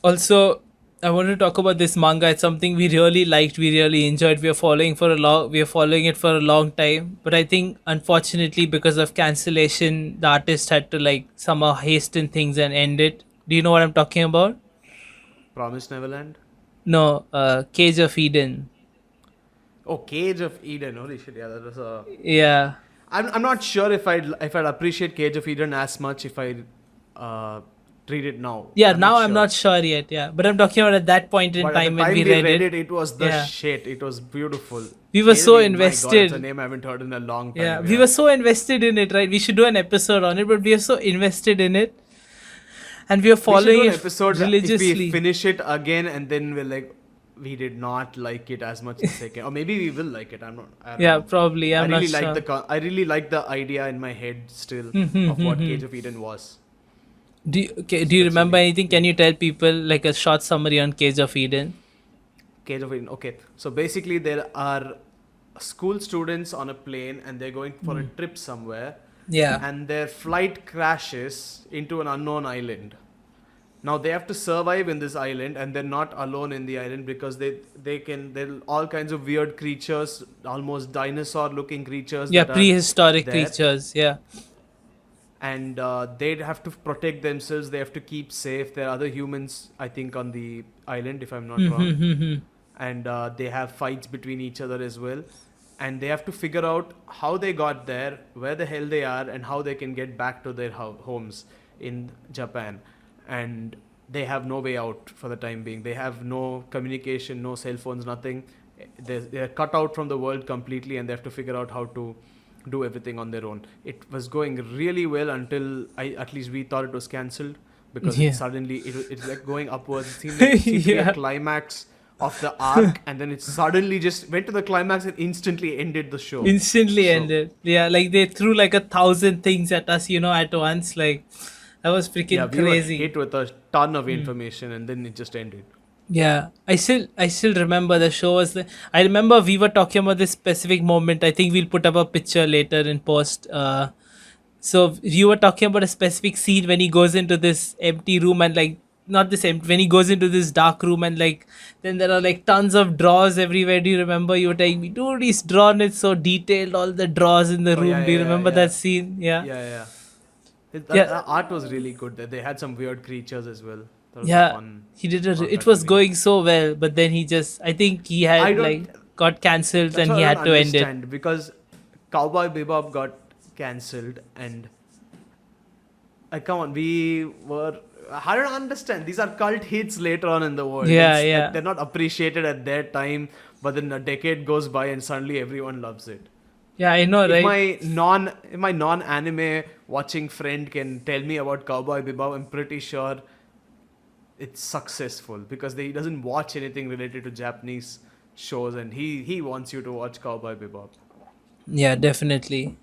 Also, I want to talk about this manga. It's something we really liked, we really enjoyed. We are following it for a long time. But I think unfortunately because of cancellation, the artist had to like somehow hasten things and end it. Do you know what I'm talking about? Promised Neverland. No, Cage of Eden. Oh, Cage of Eden. Holy shit! Yeah, that was a. Yeah. I'm not sure if I'd appreciate Cage of Eden as much if I uh, read it now. Yeah, I'm not now I'm sure. not sure yet, yeah. But I'm talking about at that point in But at the time when time we we read read it. it, it was the Yeah. shit. It was beautiful. We were Cage of so Eden. My God, that's a invested. name I haven't heard in a long Yeah, time. we Yeah. were so invested in it, right? We should do an episode on it, but we are so invested in it and we are We should do following an it episode if we religiously. finish it again and then we're like, we did not like it as much in second, or maybe we will like it. I'm not. I don't Yeah, know. probably. I I'm not really like sure. I really like the idea in my head still of what do Cage of Eden was. do you That's remember really anything? Can you tell people like a short summary on Cage of Eden? Cage of Eden. Okay, so basically there are school students on a plane and they're going for a trip somewhere, Yeah. and their flight crashes into an unknown island. Now they have to survive in this island, and they're not alone in the island because there are all kinds of weird creatures, almost dinosaur looking creatures Yeah, that are prehistoric there, creatures. Yeah. and they have to protect themselves. They have to keep safe. There are other humans, I think, on the island, if I'm not wrong, and they have fights between each other as well. And they have to figure out how they got there, where the hell they are, and how they can get back to their homes in Japan. And they have no way out for the time being. They have no communication, no cell phones, nothing. They're cut out from the world completely, and they have to figure out how to do everything on their own. It was going really well until at least we thought it was cancelled, because Yeah. it's like going upwards. It seemed to be a Yeah. climax of the arc, and then it suddenly just went to the climax and instantly ended the show. Instantly So ended. Yeah, like they threw like 1,000 things at us, at once. Like that was yeah, freaking we were crazy. hit with a ton of information, and then it just ended. Yeah, I still remember the show was. I remember we were talking about this specific moment. I think we'll put up a picture later in post. So you were talking about a specific scene when he goes into this empty room and like not this empty when he goes into this dark room and like then there are like tons of drawers everywhere. Do you remember you were telling me, dude, he's drawn it so detailed, all the drawers in the Oh yeah, room. Do yeah, you yeah, remember that yeah, scene? Yeah, yeah, yeah. yeah, That art was really good. They had some weird creatures as well. That was a yeah. fun He did it. It manga to was read. going so well, but then he just, I think he I had don't. like got cancelled That's and what he I don't had to end it. understand, because Cowboy Bebop got cancelled, and come on, we were. I don't understand. These are cult hits later on in the world. Yeah, They're yeah, not appreciated at their time, but then a decade goes by and suddenly everyone loves it. yeah. I know, If right? my non anime watching friend can tell me about Cowboy Bebop, I'm pretty sure it's successful, because he doesn't watch anything related to Japanese shows, and he wants you to watch Cowboy Bebop. Yeah, definitely.